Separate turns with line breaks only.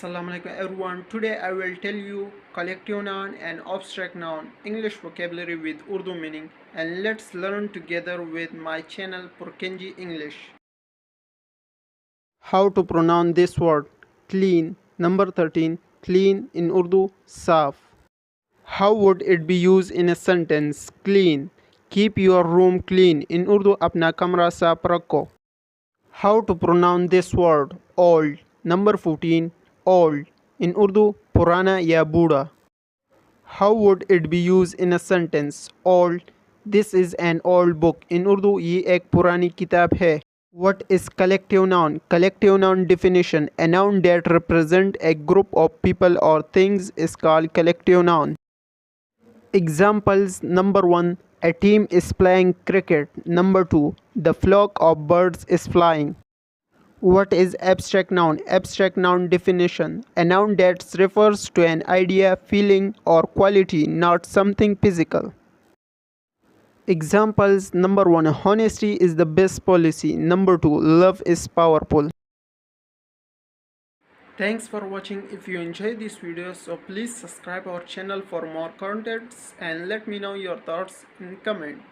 Assalamu alaikum everyone. Today I will tell you collective noun and abstract noun English vocabulary with Urdu meaning, and let's learn together with my channel PurkinjiEnglish. How to pronounce this word clean. Number 13. Clean in Urdu saaf. How would it be used in a sentence? Clean. Keep your room clean. In Urdu apna kamra saaf rakho. How to pronounce this word old. Number 14. Old. In Urdu, purana ya Buddha. How would it be used in a sentence? Old. This is an old book. In Urdu, ye ek purani kitab hai. What is collective noun? Collective noun definition. A noun that represents a group of people or things is called collective noun. Examples. Number 1. A team is playing cricket. Number 2. The flock of birds is flying. What is abstract noun? Abstract noun definition. A noun that refers to an idea, feeling, or quality, not something physical. Examples. Number 1. Honesty is the best policy. Number 2. Love is powerful. Thanks for watching. If you enjoyed this video, so please subscribe our channel for more contents and let me know your thoughts in comment.